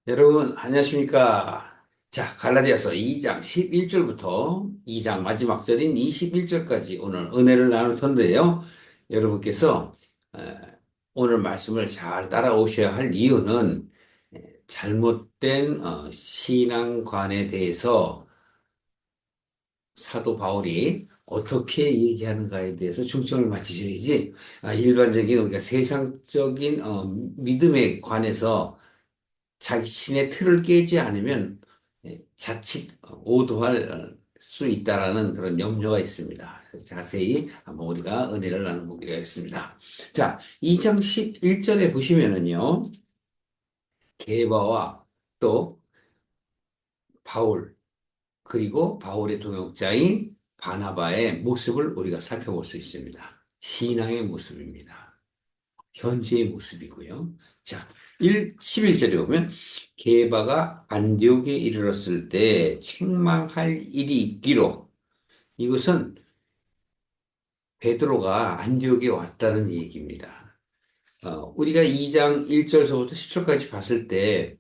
여러분, 안녕하십니까? 자, 갈라디아서 2장 11절부터 2장 마지막 절인 21절까지 오늘 은혜를 나눌 텐데요. 여러분께서 오늘 말씀을 잘 따라오셔야 할 이유는 잘못된 신앙관에 대해서 사도 바울이 어떻게 얘기하는가에 대해서 중점을 맞추셔야지, 일반적인 우리가 세상적인 믿음에 관해서 자신의 틀을 깨지 않으면 자칫 오도할 수 있다라는 그런 염려가 있습니다. 자세히 한번 우리가 은혜를 나눠보기로 하겠습니다. 자, 2장 11절에 보시면은요, 게바와 또 바울, 그리고 바울의 동역자인 바나바의 모습을 우리가 살펴볼 수 있습니다. 신앙의 모습입니다. 현재의 모습이고요. 자, 11절에 보면 게바가 안디옥에 이르렀을 때 책망할 일이 있기로, 이것은 베드로가 안디옥에 왔다는 얘기입니다. 우리가 2장 1절서부터 10절까지 봤을 때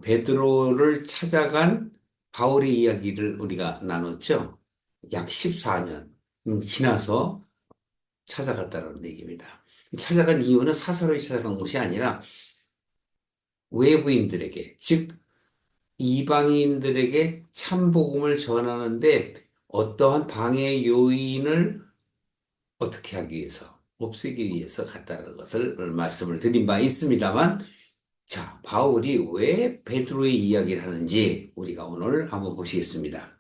베드로를 찾아간 바울의 이야기를 우리가 나눴죠. 약 14년 지나서 찾아갔다는 얘기입니다. 찾아간 이유는 사사로이 찾아간 것이 아니라 외부인들에게, 즉 이방인들에게 참복음을 전하는데 어떠한 방해 요인을 어떻게 하기 위해서, 없애기 위해서 갔다는 것을 말씀을 드린 바 있습니다만, 자, 바울이 왜 베드로의 이야기를 하는지 우리가 오늘 한번 보시겠습니다.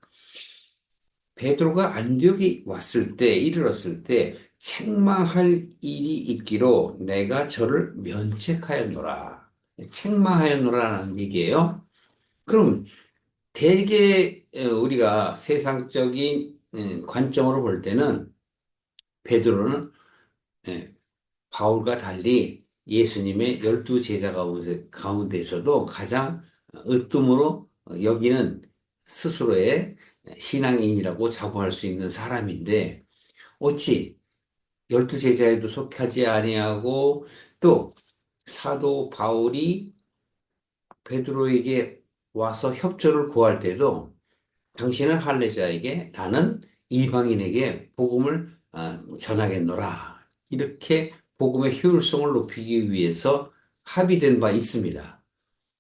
베드로가 안디옥에 왔을 때, 이르렀을 때 책망할 일이 있기로 내가 저를 면책하였노라. 책망하였노라는 얘기예요. 그럼 대개 우리가 세상적인 관점으로 볼 때는 베드로는 예, 바울과 달리 예수님의 12제자 가운데서도 가장 으뜸으로 여기는 스스로의 신앙인이라고 자부할 수 있는 사람인데, 어찌 12제자에도 속하지 아니하고 또 사도 바울이 베드로에게 와서 협조를 구할 때도 당신은 할례자에게, 나는 이방인에게 복음을 전하겠노라, 이렇게 복음의 효율성을 높이기 위해서 합의된 바 있습니다.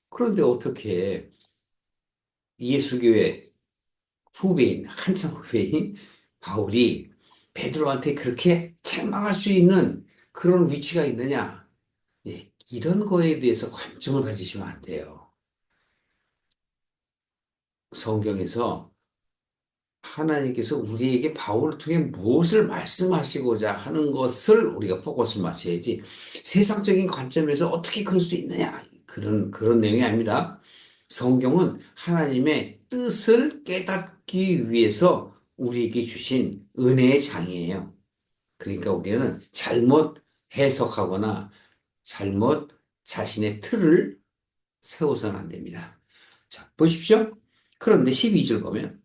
그런데 어떻게 예수교의 후배인, 한참 후배인 바울이 베드로한테 그렇게 책망할 수 있는 그런 위치가 있느냐? 예, 이런 거에 대해서 관점을 가지시면 안 돼요. 성경에서 하나님께서 우리에게 바울을 통해 무엇을 말씀하시고자 하는 것을 우리가 포커스를 맞춰야지, 세상적인 관점에서 어떻게 그럴 수 있느냐, 그런 내용이 아닙니다. 성경은 하나님의 뜻을 깨닫기 위해서 우리에게 주신 은혜의 장이에요. 그러니까 우리는 잘못 해석하거나 잘못 자신의 틀을 세워서는 안 됩니다. 자, 보십시오. 그런데 12절 보면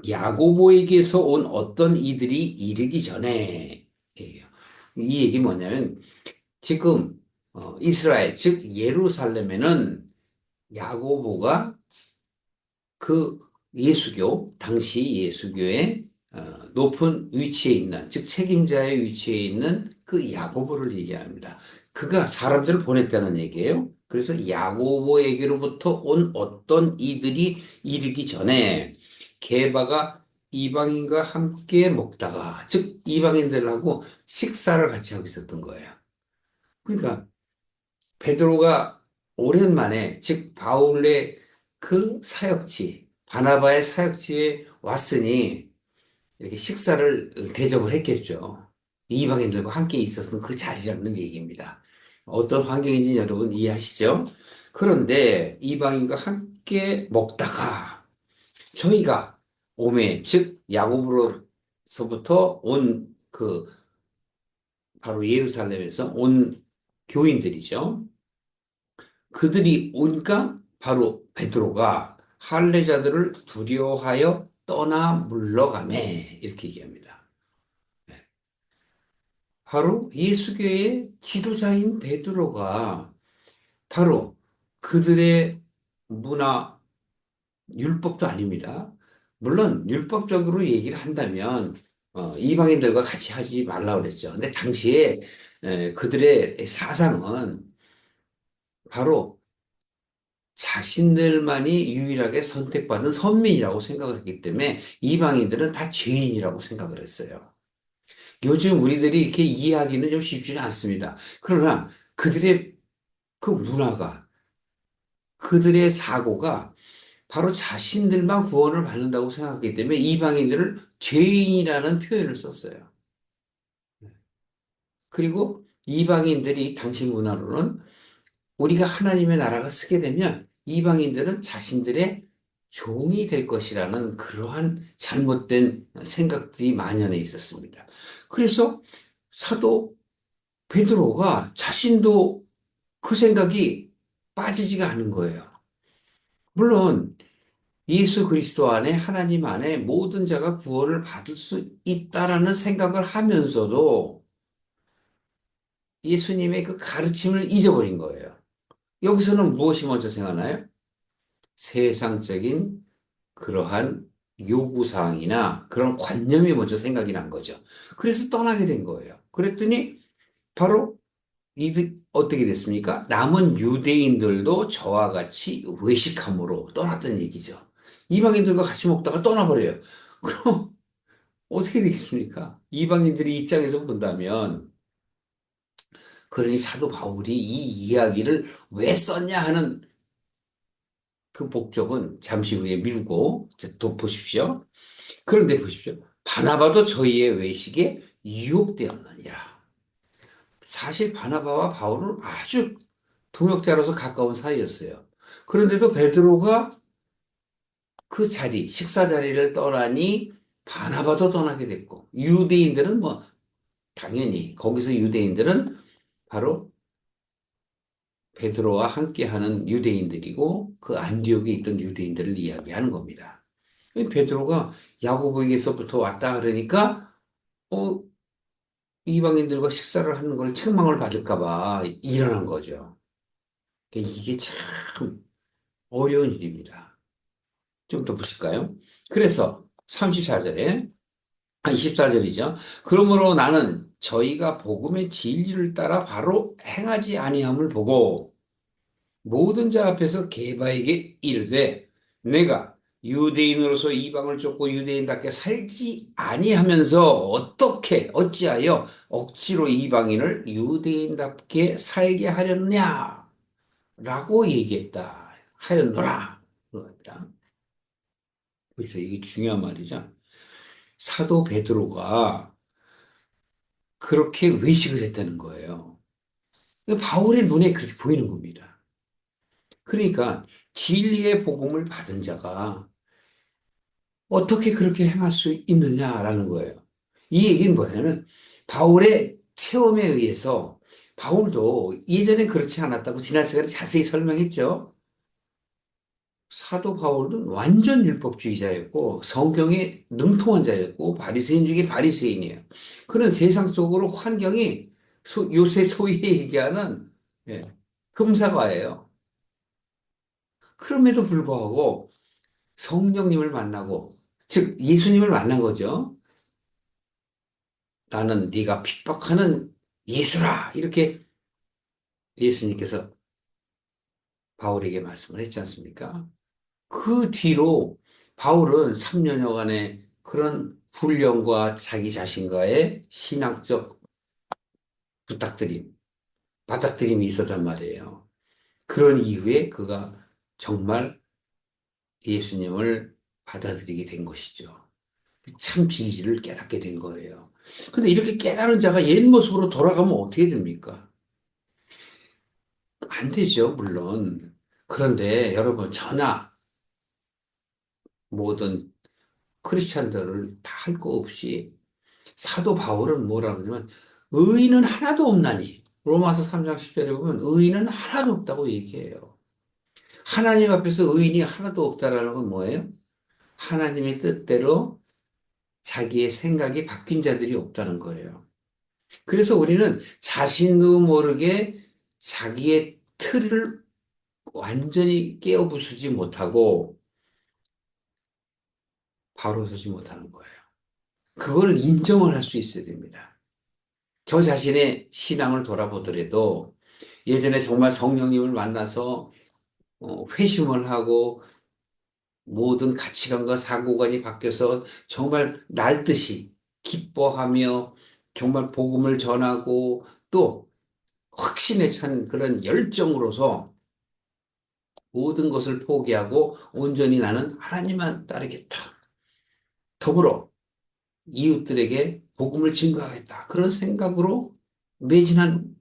야고보에게서 온 어떤 이들이 이르기 전에, 이 얘기 뭐냐면, 지금 이스라엘, 즉 예루살렘에는 야고보가 그 예수교, 당시 예수교의 높은 위치에 있는, 즉 책임자의 위치에 있는 그 야고보를 얘기합니다. 그가 사람들을 보냈다는 얘기예요. 그래서 야고보에게로부터 온 어떤 이들이 이르기 전에 게바가 이방인과 함께 먹다가, 즉 이방인들하고 식사를 같이 하고 있었던 거예요. 그러니까 베드로가 오랜만에, 즉 바울의 그 사역지, 바나바의 사역지에 왔으니 이렇게 식사를 대접을 했겠죠. 이방인들과 함께 있었던 그 자리라는 얘기입니다. 어떤 환경인지 여러분 이해하시죠? 그런데 이방인과 함께 먹다가 저희가 오메, 즉 야고보로서부터 온 그 바로 예루살렘에서 온 교인들이죠. 그들이 오니까 바로 베드로가 할례자들을 두려워하여 떠나 물러가매, 이렇게 얘기합니다. 바로 예수교의 지도자인 베드로가 바로 그들의 문화, 율법도 아닙니다. 물론 율법적으로 얘기를 한다면 이방인들과 같이 하지 말라 그랬죠. 근데 당시에 그들의 사상은 바로 자신들만이 유일하게 선택받은 선민이라고 생각을 했기 때문에 이방인들은 다 죄인이라고 생각을 했어요. 요즘 우리들이 이렇게 이해하기는 좀 쉽지는 않습니다. 그러나 그들의 그 문화가, 그들의 사고가 바로 자신들만 구원을 받는다고 생각하기 때문에 이방인들을 죄인이라는 표현을 썼어요. 그리고 이방인들이 당시 문화로는 우리가 하나님의 나라가 쓰게 되면 이방인들은 자신들의 종이 될 것이라는 그러한 잘못된 생각들이 만연해 있었습니다. 그래서 사도 베드로가 자신도 그 생각이 빠지지가 않은 거예요. 물론 예수 그리스도 안에 하나님 안에 모든 자가 구원을 받을 수 있다라는 생각을 하면서도 예수님의 그 가르침을 잊어버린 거예요. 여기서는 무엇이 먼저 생각나요? 세상적인 그러한 요구사항이나 그런 관념이 먼저 생각이 난 거죠. 그래서 떠나게 된 거예요. 그랬더니 바로 어떻게 됐습니까? 남은 유대인들도 저와 같이 외식함으로 떠났다는 얘기죠. 이방인들과 같이 먹다가 떠나버려요. 그럼 어떻게 되겠습니까? 이방인들의 입장에서 본다면, 그러니 사도 바울이 이 이야기를 왜 썼냐 하는 그 목적은 잠시 후에 미루고, 또 보십시오. 그런데 보십시오. 바나바도 저희의 외식에 유혹되었느니라. 사실 바나바와 바울은 아주 동역자로서 가까운 사이였어요. 그런데도 베드로가 그 자리, 식사 자리를 떠나니 바나바도 떠나게 됐고, 유대인들은 뭐, 당연히, 거기서 유대인들은 바로 베드로와 함께하는 유대인들이고, 그 안디옥에 있던 유대인들을 이야기하는 겁니다. 베드로가 야고보에게서부터 왔다 그러니까, 어, 이방인들과 식사를 하는 걸 책망을 받을까 봐 일어난 거죠. 그러니까 이게 참 어려운 일입니다. 좀 더 보실까요? 그래서 34절에, 24절이죠. 그러므로 나는 저희가 복음의 진리를 따라 바로 행하지 아니함을 보고 모든 자 앞에서 게바에게 이르되 내가 유대인으로서 이방을 쫓고 유대인답게 살지 아니하면서 어찌하여 억지로 이방인을 유대인답게 살게 하렸냐 라고 얘기했다 하였노라 그럽니다. 그래서 이게 중요한 말이죠. 사도 베드로가 그렇게 외식을 했다는 거예요. 바울의 눈에 그렇게 보이는 겁니다. 그러니까 진리의 복음을 받은 자가 어떻게 그렇게 행할 수 있느냐라는 거예요. 이 얘기는 뭐냐면 바울의 체험에 의해서 바울도 예전에 그렇지 않았다고 지난 시간에 자세히 설명했죠. 사도 바울은 완전 율법주의자였고 성경에 능통한 자였고 바리새인 중에 바리새인이에요. 그런 세상 속으로 환경이 요새 소위 얘기하는 예, 금사과예요. 그럼에도 불구하고 성령님을 만나고 즉 예수님을 만난 거죠. 나는 네가 핍박하는 예수라 이렇게 예수님께서 바울에게 말씀을 했지 않습니까? 그 뒤로 바울은 3년여간의 그런 훈련과 자기 자신과의 신앙적 부탁드림, 받아들임이 있었단 말이에요. 그런 이후에 그가 정말 예수님을 받아들이게 된 것이죠. 참 진리를 깨닫게 된 거예요. 근데 이렇게 깨달은 자가 옛 모습으로 돌아가면 어떻게 됩니까? 안 되죠, 물론. 그런데 여러분, 저나 모든 크리스찬들을 다 할 거 없이 사도 바울은 뭐라 그러냐면 의인은 하나도 없나니 로마서 3장 10절에 보면 의인은 하나도 없다고 얘기해요. 하나님 앞에서 의인이 하나도 없다라는 건 뭐예요? 하나님의 뜻대로 자기의 생각이 바뀐 자들이 없다는 거예요. 그래서 우리는 자신도 모르게 자기의 틀을 완전히 깨어부수지 못하고 바로 서지 못하는 거예요. 그거를 인정을 할 수 있어야 됩니다. 저 자신의 신앙을 돌아보더라도 예전에 정말 성령님을 만나서 회심을 하고 모든 가치관과 사고관이 바뀌어서 정말 날듯이 기뻐하며 정말 복음을 전하고 또 확신에 찬 그런 열정으로서 모든 것을 포기하고 온전히 나는 하나님만 따르겠다. 더불어 이웃들에게 복음을 증거하겠다. 그런 생각으로 매진한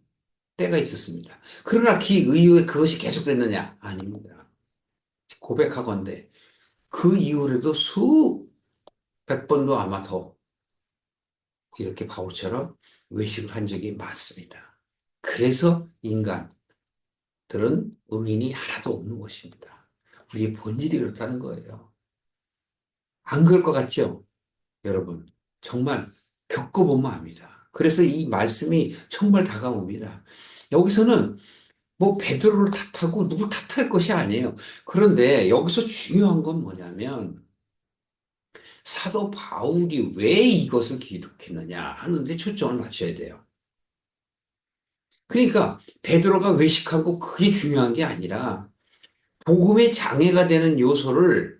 때가 있었습니다. 그러나 그 이후에 그것이 계속됐느냐? 아닙니다. 고백하건대 그 이후에도 수백 번도 아마 더 이렇게 바울처럼 외식을 한 적이 많습니다. 그래서 인간들은 의인이 하나도 없는 것입니다. 우리의 본질이 그렇다는 거예요. 안 그럴 것 같죠? 여러분, 정말 겪어보면 압니다. 그래서 이 말씀이 정말 다가옵니다. 여기서는 뭐 베드로를 탓하고 누구 탓할 것이 아니에요. 그런데 여기서 중요한 건 뭐냐면 사도 바울이 왜 이것을 기록했느냐 하는데 초점을 맞춰야 돼요. 그러니까 베드로가 외식하고 그게 중요한 게 아니라 복음의 장애가 되는 요소를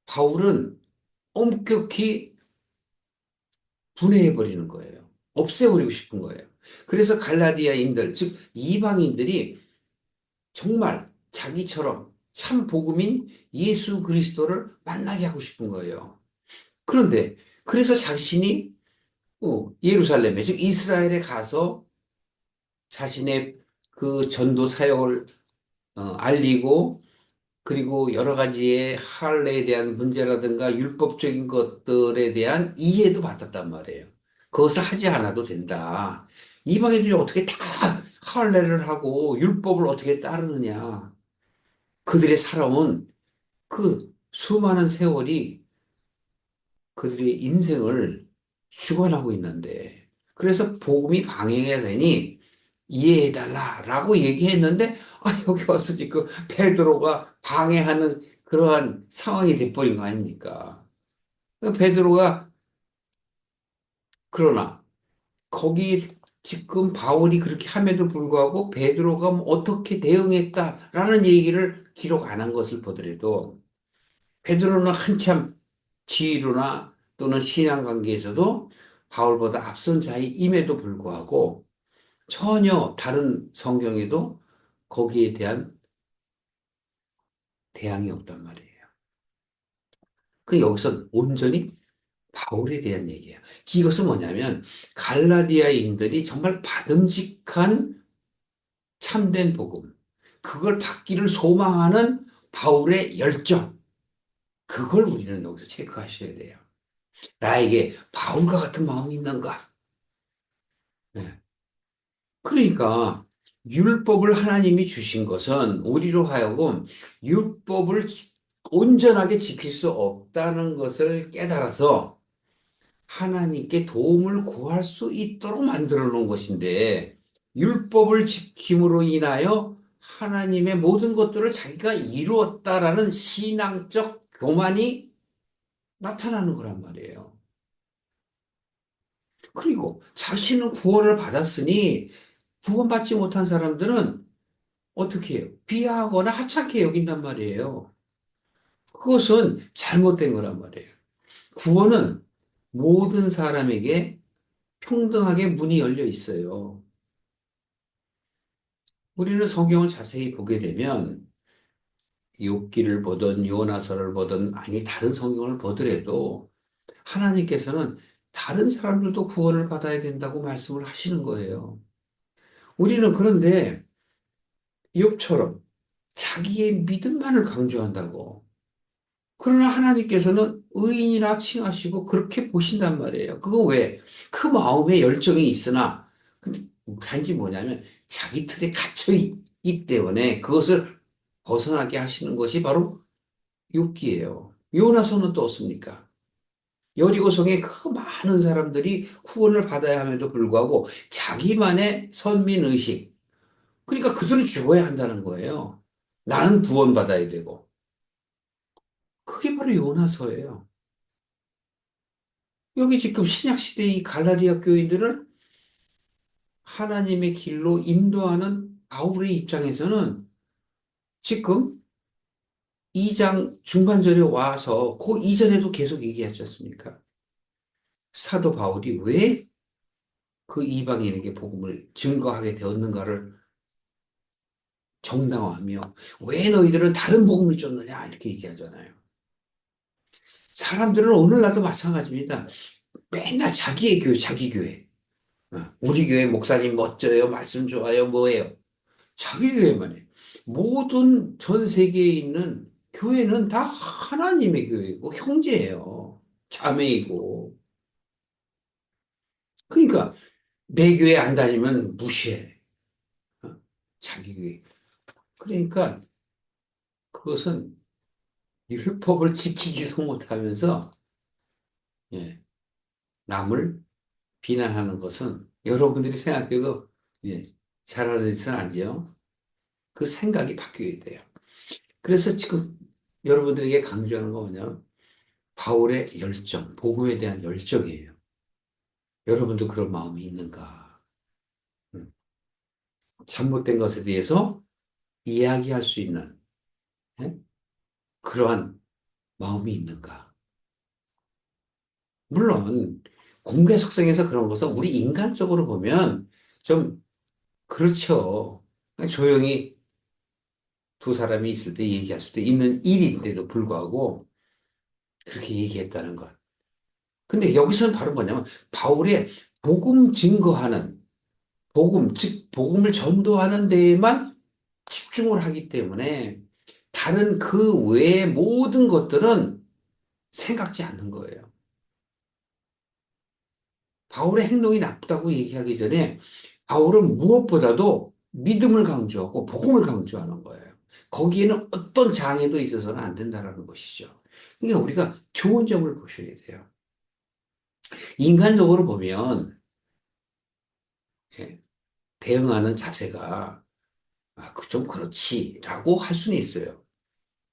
바울은 엄격히 분해해버리는 거예요. 없애버리고 싶은 거예요. 그래서 갈라디아인들, 즉 이방인들이 정말 자기처럼 참 복음인 예수 그리스도를 만나게 하고 싶은 거예요. 그런데 그래서 자신이 예루살렘에, 즉 이스라엘에 가서 자신의 그 전도 사역을 알리고 그리고 여러 가지의 할례에 대한 문제라든가 율법적인 것들에 대한 이해도 받았단 말이에요. 그것을 하지 않아도 된다. 이방인들이 어떻게 다 할례를 하고 율법을 어떻게 따르느냐. 그들의 살아온 그 수많은 세월이 그들의 인생을 주관하고 있는데 그래서 복음이 방해가 되니 이해해달라라고 얘기했는데 여기 와서 지금 베드로가 방해하는 그러한 상황이 돼버린 거 아닙니까? 베드로가 그러나 거기 지금 바울이 그렇게 함에도 불구하고 베드로가 뭐 어떻게 대응했다라는 얘기를 기록 안 한 것을 보더라도 베드로는 한참 지위로나 또는 신앙 관계에서도 바울보다 앞선 자임에도 불구하고 전혀 다른 성경에도 거기에 대한 대항이 없단 말이에요. 그 여기서 온전히 바울에 대한 얘기예요. 이것은 뭐냐면 갈라디아인들이 정말 받음직한 참된 복음, 그걸 받기를 소망하는 바울의 열정, 그걸 우리는 여기서 체크하셔야 돼요. 나에게 바울과 같은 마음이 있는가? 네. 그러니까 율법을 하나님이 주신 것은 우리로 하여금 율법을 온전하게 지킬 수 없다는 것을 깨달아서 하나님께 도움을 구할 수 있도록 만들어 놓은 것인데 율법을 지킴으로 인하여 하나님의 모든 것들을 자기가 이루었다라는 신앙적 교만이 나타나는 거란 말이에요. 그리고 자신은 구원을 받았으니 구원받지 못한 사람들은 어떻게 해요? 비하하거나 하찮게 여긴단 말이에요. 그것은 잘못된 거란 말이에요. 구원은 모든 사람에게 평등하게 문이 열려 있어요. 우리는 성경을 자세히 보게 되면 욥기를 보든 요나서를 보든 아니 다른 성경을 보더라도 하나님께서는 다른 사람들도 구원을 받아야 된다고 말씀을 하시는 거예요. 우리는 그런데 욥처럼 자기의 믿음만을 강조한다고. 그러나 하나님께서는 의인이라 칭하시고 그렇게 보신단 말이에요. 그거 왜? 그 마음에 열정이 있으나 근데 단지 뭐냐면 자기 틀에 갇혀 있기 때문에 그것을 벗어나게 하시는 것이 바로 욥기예요. 요나서는 또 어떻습니까? 여리고성에 그 많은 사람들이 구원을 받아야 함에도 불구하고 자기만의 선민의식, 그러니까 그들은 죽어야 한다는 거예요. 나는 구원받아야 되고. 그게 바로 요나서예요. 여기 지금 신약시대 이 갈라디아 교인들을 하나님의 길로 인도하는 바울의 입장에서는 지금 2장 중반절에 와서 그 이전에도 계속 얘기하지 않습니까? 사도 바울이 왜 그 이방인에게 복음을 증거하게 되었는가를 정당화하며 왜 너희들은 다른 복음을 쫓느냐 이렇게 얘기하잖아요. 사람들은 오늘날도 마찬가지입니다. 맨날 자기의 교회, 자기 교회. 우리 교회 목사님 멋져요, 말씀 좋아요, 뭐예요? 자기 교회만 해. 모든 전 세계에 있는 교회는 다 하나님의 교회고 형제예요. 자매이고. 그러니까 내 교회 안 다니면 무시해. 어? 자기 교회. 그러니까 그것은 율법을 지키지도 못하면서 예, 남을 비난하는 것은 여러분들이 생각해도 예, 잘하는 짓은 아니죠. 그 생각이 바뀌어야 돼요. 그래서 지금 여러분들에게 강조하는 거 뭐냐면 바울의 열정, 복음에 대한 열정이에요. 여러분도 그런 마음이 있는가? 음, 잘못된 것에 대해서 이야기할 수 있는 예? 그러한 마음이 있는가? 물론 공개 속성에서 그런 것은 우리 인간적으로 보면 좀 그렇죠. 조용히 두 사람이 있을 때 얘기할 수도 있는 일인데도 불구하고 그렇게 얘기했다는 것. 근데 여기서는 바로 뭐냐면 바울의 복음 증거하는 복음, 즉 복음을 전도하는 데에만 집중을 하기 때문에 다른 그 외의 모든 것들은 생각지 않는 거예요. 바울의 행동이 나쁘다고 얘기하기 전에 바울은 무엇보다도 믿음을 강조하고 복음을 강조하는 거예요. 거기에는 어떤 장애도 있어서는 안 된다는 것이죠. 그러니까 우리가 좋은 점을 보셔야 돼요. 인간적으로 보면 예, 대응하는 자세가 좀 그렇지라고 할 수는 있어요.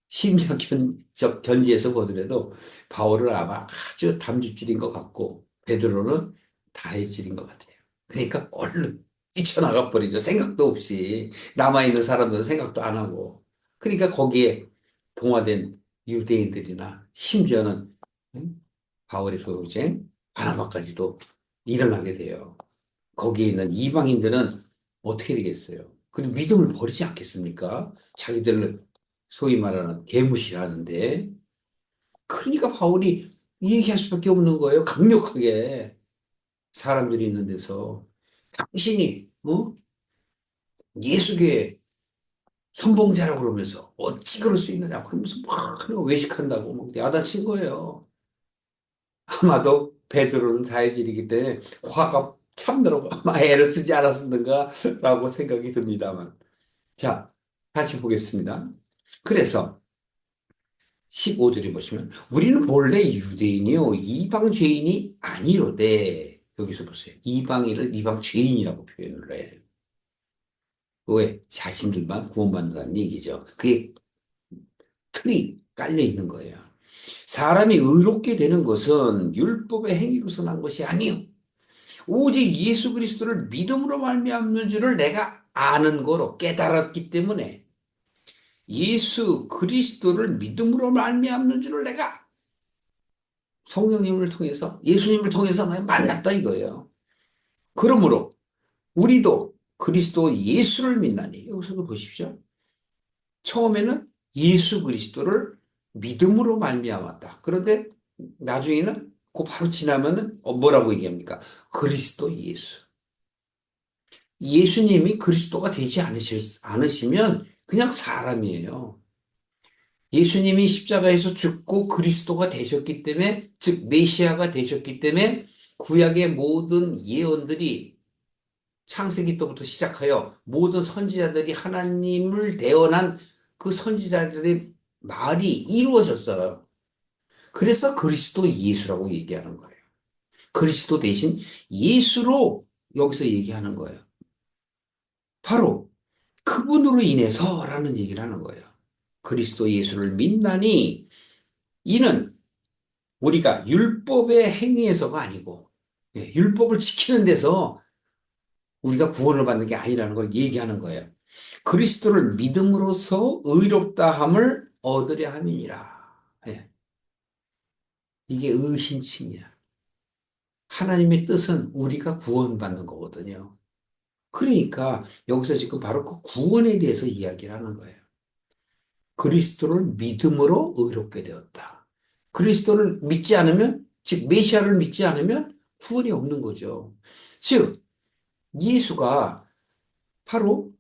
심리학적 견지에서 보더라도 바울은 아마 아주 담즙질인 것 같고 베드로는 다혈질인 것 같아요. 그러니까 얼른 뛰쳐나가 버리죠. 생각도 없이 남아있는 사람들은 생각도 안 하고. 그러니까 거기에 동화된 유대인들이나 심지어는 바울의 소유쟁 바나바까지도 일어나게 돼요. 거기에 있는 이방인들은 어떻게 되겠어요? 그리고 믿음을 버리지 않겠습니까? 자기들을 소위 말하는 개무시하는데. 그러니까 바울이 얘기할 수밖에 없는 거예요. 강력하게. 사람들이 있는 데서. 당신이, 예수교의 선봉자라고 그러면서 어찌 그럴 수 있느냐. 그러면서 막 외식한다고 막 야단친 거예요. 아마도 베드로는 다혈질이기 때문에 화가 참느라고 아마 애를 쓰지 않았었는가 라고 생각이 듭니다만. 자, 다시 보겠습니다. 그래서 15절에 보시면 우리는 본래 유대인이요 이방 죄인이 아니로되 여기서 보세요. 이방인을 이방 죄인이라고 표현을 해. 왜? 자신들만 구원받는다는 얘기죠. 그게 틀이 깔려 있는 거예요. 사람이 의롭게 되는 것은 율법의 행위로서 난 것이 아니요 오직 예수 그리스도를 믿음으로 말미암는 줄을 내가 아는 거로 깨달았기 때문에 예수 그리스도를 믿음으로 말미암는 줄을 내가 성령님을 통해서 예수님을 통해서 내가 만났다 이거예요. 그러므로 우리도 그리스도 예수를 믿나니 여기서도 보십시오. 처음에는 예수 그리스도를 믿음으로 말미암았다. 그런데 나중에는 그 바로 지나면은 뭐라고 얘기합니까? 그리스도 예수. 예수님이 그리스도가 되지 않으시면 그냥 사람이에요. 예수님이 십자가에서 죽고 그리스도가 되셨기 때문에, 즉 메시아가 되셨기 때문에 구약의 모든 예언들이 창세기 때부터 시작하여 모든 선지자들이 하나님을 대언한 그 선지자들의 말이 이루어졌어요. 그래서 그리스도 예수라고 얘기하는 거예요. 그리스도 대신 예수로 여기서 얘기하는 거예요. 바로 그분으로 인해서라는 얘기를 하는 거예요. 그리스도 예수를 믿나니 이는 우리가 율법의 행위에서가 아니고 율법을 지키는 데서 우리가 구원을 받는 게 아니라는 걸 얘기하는 거예요. 그리스도를 믿음으로써 의롭다함을 얻으려 함이니라. 예, 이게 의신칭이야. 하나님의 뜻은 우리가 구원받는 거거든요. 그러니까 여기서 지금 바로 그 구원에 대해서 이야기를 하는 거예요. 그리스도를 믿음으로 의롭게 되었다. 그리스도를 믿지 않으면, 즉 메시아를 믿지 않으면 구원이 없는 거죠. 즉 예수가 바로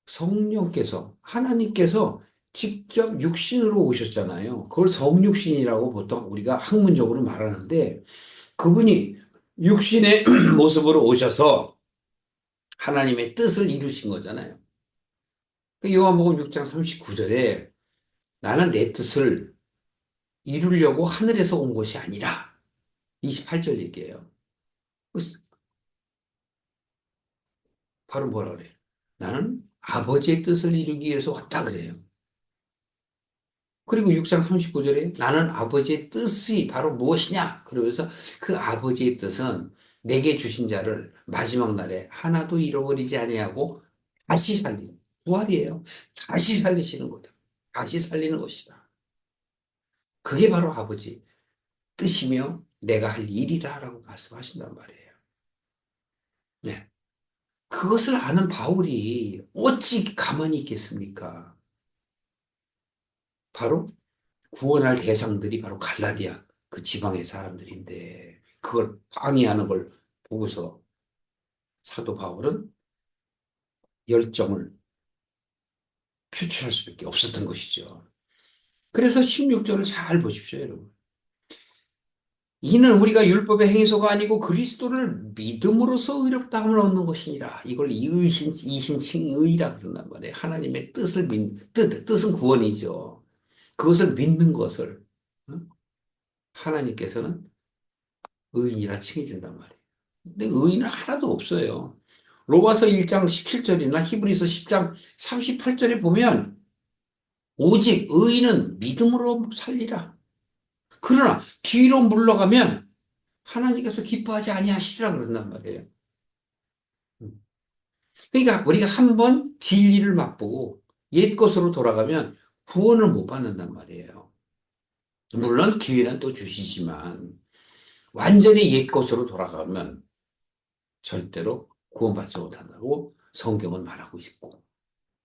성령께서 하나님께서 직접 육신으로 오셨잖아요. 그걸 성육신이라고 보통 우리가 학문적으로 말하는데 그분이 육신의 모습으로 오셔서 하나님의 뜻을 이루신 거잖아요. 그 요한복음 6장 39절에 나는 내 뜻을 이루려고 하늘에서 온 것이 아니라 28절 얘기예요. 바로 뭐라 그래요? 나는 아버지의 뜻을 이루기 위해서 왔다 그래요. 그리고 6장 39절에 나는 아버지의 뜻이 바로 무엇이냐? 그러면서 그 아버지의 뜻은 내게 주신 자를 마지막 날에 하나도 잃어버리지 아니하고 다시 살리는 부활이에요. 다시 살리시는 거다. 다시 살리는 것이다. 그게 바로 아버지 뜻이며 내가 할 일이다라고 말씀하신단 말이에요. 네. 그것을 아는 바울이 어찌 가만히 있겠습니까? 바로 구원할 대상들이 바로 갈라디아 그 지방의 사람들인데 그걸 방해하는 걸 보고서 사도 바울은 열정을 표출할 수밖에 없었던 것이죠. 그래서 16절을 잘 보십시오, 여러분. 이는 우리가 율법의 행위소가 아니고 그리스도를 믿음으로써 의롭다함을 얻는 것이니라. 이걸 이신칭의라 그런단 말이에요. 하나님의 뜻은 구원이죠. 그것을 믿는 것을 하나님께서는 의인이라 칭해준단 말이에요. 근데 의인은 하나도 없어요. 로마서 1장 17절이나 히브리서 10장 38절에 보면 오직 의인은 믿음으로 살리라. 그러나 뒤로 물러가면 하나님께서 기뻐하지 아니하시리라 그런단 말이에요. 그러니까 우리가 한번 진리를 맛보고 옛 것으로 돌아가면 구원을 못 받는단 말이에요. 물론 기회는 또 주시지만 완전히 옛 것으로 돌아가면 절대로 구원받지 못한다고 성경은 말하고 있고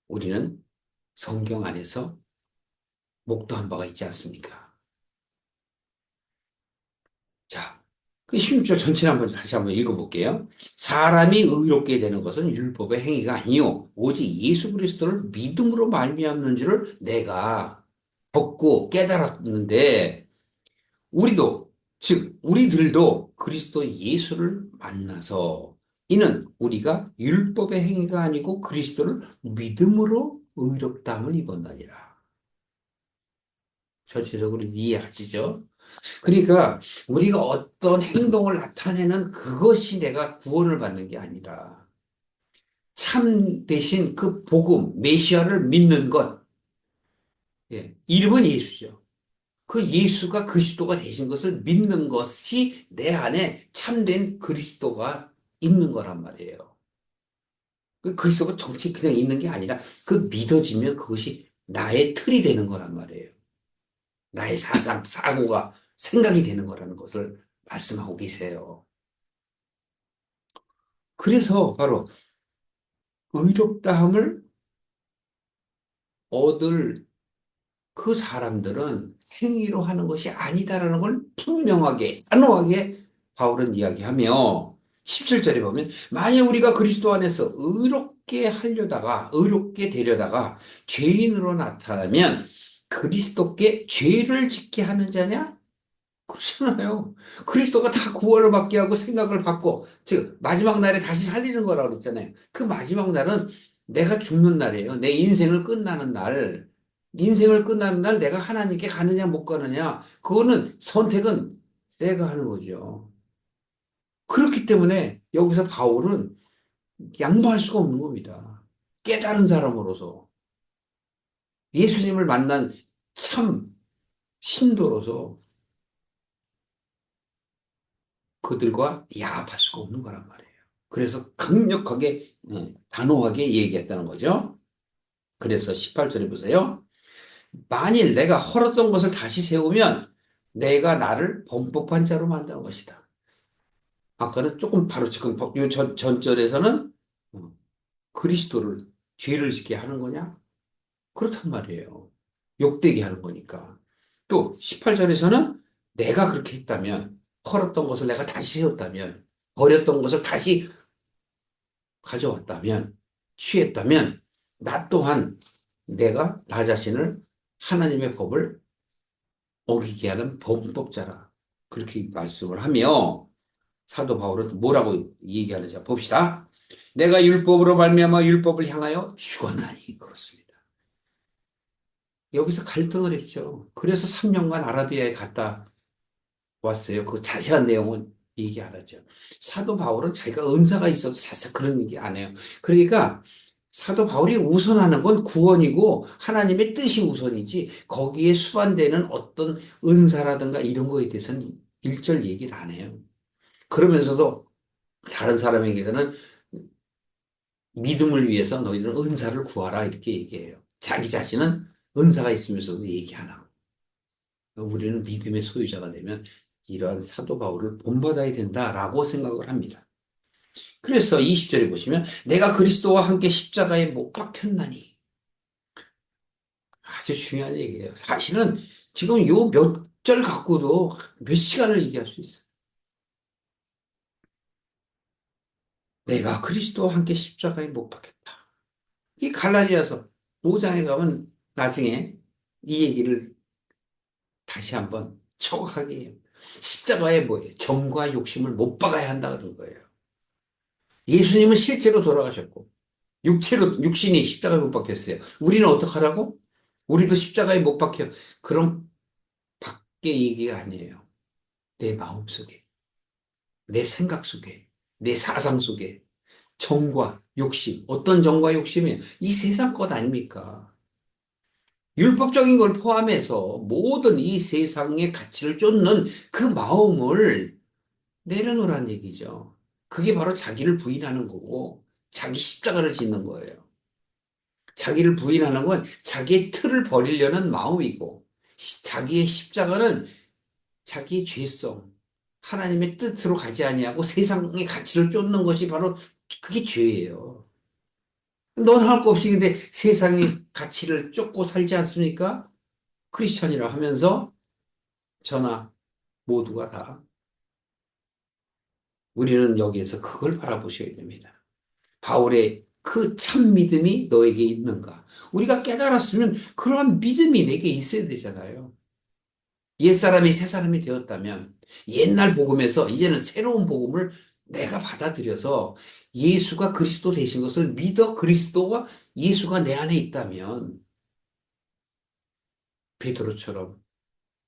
우리는 성경 안에서 목도한 바가 있지 않습니까? 자, 그 16절 전체를 다시 한번 읽어볼게요. 사람이 의롭게 되는 것은 율법의 행위가 아니요 오직 예수 그리스도를 믿음으로 말미암는 줄을 내가 듣고 깨달았는데 우리도 즉 우리들도 그리스도 예수를 만나서 이는 우리가 율법의 행위가 아니고 그리스도를 믿음으로 의롭다함을 입었나니라. 전체적으로 이해하시죠? 그러니까 우리가 어떤 행동을 나타내는 그것이 내가 구원을 받는 게 아니라 참 대신 그 복음, 메시아를 믿는 것, 이름은 예수죠. 그 예수가 그리스도가 되신 것을 믿는 것이 내 안에 참된 그리스도가 있는 거란 말이에요. 그 그리스도가 정치 그냥 있는 게 아니라 그 믿어지면 그것이 나의 틀이 되는 거란 말이에요. 나의 사상, 사고가 생각이 되는 거라는 것을 말씀하고 계세요. 그래서 바로 의롭다함을 얻을 그 사람들은 행위로 하는 것이 아니다라는 걸 분명하게, 단호하게 바울은 이야기하며 17절에 보면 만약 우리가 그리스도 안에서 의롭게 되려다가 죄인으로 나타나면 그리스도께 죄를 짓게 하는 자냐? 그렇잖아요. 그리스도가 다 구원을 받게 하고 생각을 받고, 즉, 마지막 날에 다시 살리는 거라고 그랬잖아요. 그 마지막 날은 내가 죽는 날이에요. 내 인생을 끝나는 날. 인생을 끝나는 날 내가 하나님께 가느냐 못 가느냐. 그거는 선택은 내가 하는 거죠. 그렇기 때문에 여기서 바울은 양보할 수가 없는 겁니다. 깨달은 사람으로서 예수님을 만난 참 신도로서 그들과 야합할 수가 없는 거란 말이에요. 그래서 강력하게 단호하게 얘기했다는 거죠. 그래서 18절에 보세요. 만일 내가 헐었던 것을 다시 세우면 내가 나를 범법한 자로 만드는 것이다. 아까는 조금 바로 지금 요 전절에서는 그리스도를 죄를 짓게 하는 거냐? 그렇단 말이에요. 욕되게 하는 거니까. 또 18절에서는 내가 그렇게 했다면, 헐었던 것을 내가 다시 세웠다면, 버렸던 것을 다시 가져왔다면, 취했다면, 나 또한 내가 나 자신을 하나님의 법을 어기게 하는 범법자라. 그렇게 말씀을 하며 사도 바울은 뭐라고 얘기하는지 봅시다. 내가 율법으로 말미암아 율법을 향하여 죽었나니 그렇습니다. 여기서 갈등을 했죠. 그래서 3년간 아라비아에 갔다 왔어요. 그 자세한 내용은 얘기 안 하죠. 사도 바울은 자기가 은사가 있어도 자세히 그런 얘기 안 해요. 그러니까 사도 바울이 우선하는 건 구원이고 하나님의 뜻이 우선이지 거기에 수반되는 어떤 은사라든가 이런 거에 대해서는 일절 얘기를 안 해요. 그러면서도 다른 사람에게는 믿음을 위해서 너희들은 은사를 구하라 이렇게 얘기해요. 자기 자신은 은사가 있으면서도 얘기 안 하고. 우리는 믿음의 소유자가 되면 이러한 사도 바울을 본받아야 된다라고 생각을 합니다. 그래서 20절에 보시면 내가 그리스도와 함께 십자가에 못 박혔나니 아주 중요한 얘기예요. 사실은 지금 요 몇 절 갖고도 몇 시간을 얘기할 수 있어요. 내가 그리스도와 함께 십자가에 못 박혔다. 이 갈라디아서 5장에 가면 나중에 이 얘기를 다시 한번 정확하게 해요. 십자가에 뭐예요? 정과 욕심을 못 박아야 한다 그런 거예요. 예수님은 실제로 돌아가셨고 육체로 육신이 십자가에 못 박혔어요. 우리는 어떡하라고? 우리도 십자가에 못 박혀. 그럼 밖에 얘기가 아니에요. 내 마음속에, 내 생각 속에, 내 사상 속에 정과 욕심, 어떤 정과 욕심이에요? 이 세상 것 아닙니까? 율법적인 걸 포함해서 모든 이 세상의 가치를 쫓는 그 마음을 내려놓으라는 얘기죠. 그게 바로 자기를 부인하는 거고, 자기 십자가를 짓는 거예요. 자기를 부인하는 건 자기의 틀을 버리려는 마음이고, 자기의 십자가는 자기의 죄성, 하나님의 뜻으로 가지 아니하고 세상의 가치를 쫓는 것이 바로 그게 죄예요. 넌 할 거 없이 근데 세상의 가치를 쫓고 살지 않습니까? 크리스천이라 하면서 저나 모두가 다 우리는 여기에서 그걸 바라보셔야 됩니다. 바울의 그 참 믿음이 너에게 있는가? 우리가 깨달았으면 그러한 믿음이 내게 있어야 되잖아요. 옛사람이 새사람이 되었다면 옛날 복음에서 이제는 새로운 복음을 내가 받아들여서 예수가 그리스도 되신 것을 믿어 그리스도가 예수가 내 안에 있다면 베드로처럼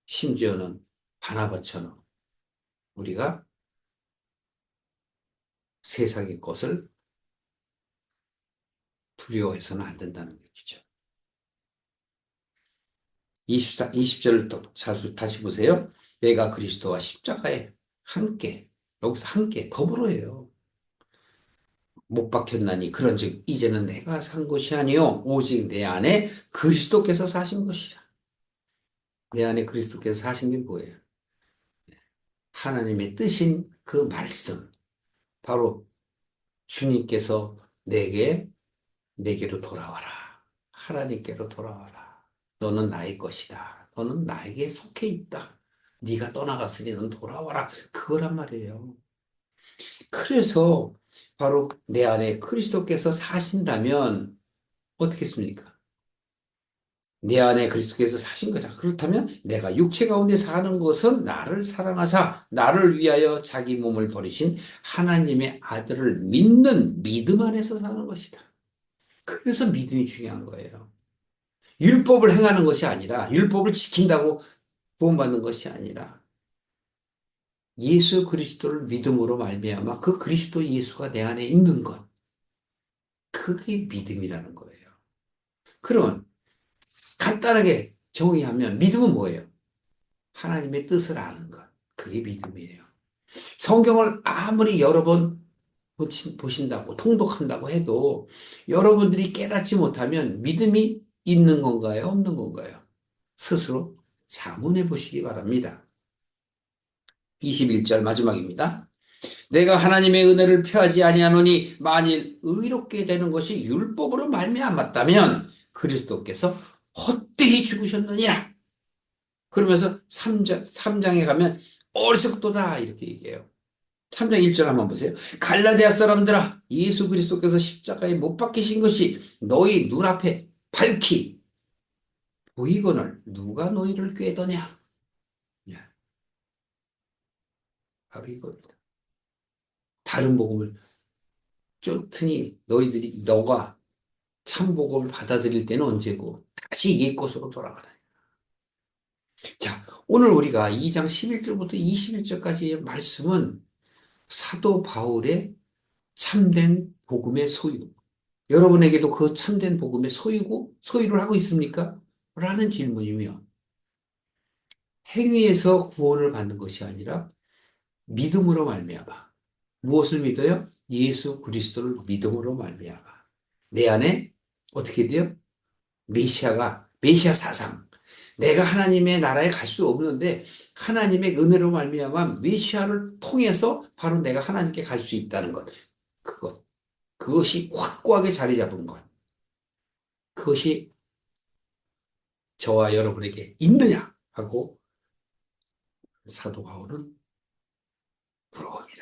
심지어는 바나바처럼 우리가 세상의 것을 두려워해서는 안 된다는 얘기죠. 20절을 다시 보세요. 내가 그리스도와 십자가에 함께, 여기서 함께 더불어요. 못 박혔나니 그런즉 이제는 내가 산 것이 아니요 오직 내 안에 그리스도께서 사신 것이라. 내 안에 그리스도께서 사신 게 뭐예요? 하나님의 뜻인 그 말씀. 바로 주님께서 내게로 돌아와라. 하나님께로 돌아와라. 너는 나의 것이다. 너는 나에게 속해 있다. 네가 떠나갔으니 넌 돌아와라. 그거란 말이에요. 그래서 바로 내 안에 그리스도께서 사신다면 어떻겠습니까? 내 안에 그리스도께서 사신 거다. 그렇다면 내가 육체 가운데 사는 것은 나를 사랑하사 나를 위하여 자기 몸을 버리신 하나님의 아들을 믿는 믿음 안에서 사는 것이다. 그래서 믿음이 중요한 거예요. 율법을 행하는 것이 아니라 율법을 지킨다고 구원받는 것이 아니라 예수 그리스도를 믿음으로 말미암아 그 그리스도 예수가 내 안에 있는 것. 그게 믿음이라는 거예요. 그러면 간단하게 정의하면 믿음은 뭐예요? 하나님의 뜻을 아는 것. 그게 믿음이에요. 성경을 아무리 여러 번 보신다고, 통독한다고 해도 여러분들이 깨닫지 못하면 믿음이 있는 건가요? 없는 건가요? 스스로 자문해 보시기 바랍니다. 21절 마지막입니다. 내가 하나님의 은혜를 표하지 아니하노니 만일 의롭게 되는 것이 율법으로 말미암았다면 그리스도께서 헛되이 죽으셨느냐? 그러면서 3장에 가면 어리석도다 이렇게 얘기해요. 3장 1절 한번 보세요. 갈라디아 사람들아, 예수 그리스도께서 십자가에 못 박히신 것이 너희 눈앞에 밝히 보이거늘 누가 너희를 꾀더냐? 야, 바로 이겁니다. 다른 복음을 쫓으니 너가 참 복음을 받아들일 때는 언제고 다시 옛 것으로 돌아가라. 자, 오늘 우리가 2장 11절부터 21절까지의 말씀은 사도 바울의 참된 복음의 소유. 여러분에게도 그 참된 복음의 소유를 하고 있습니까? 라는 질문이며, 행위에서 구원을 받는 것이 아니라 믿음으로 말미암아. 무엇을 믿어요? 예수 그리스도를 믿음으로 말미암아. 내 안에 어떻게 돼요? 메시아 사상. 내가 하나님의 나라에 갈 수 없는데 하나님의 은혜로 말미암아 메시아를 통해서 바로 내가 하나님께 갈 수 있다는 것. 그것이 확고하게 자리 잡은 것. 그것이 저와 여러분에게 있느냐 하고 사도 바울은 물어봅니다.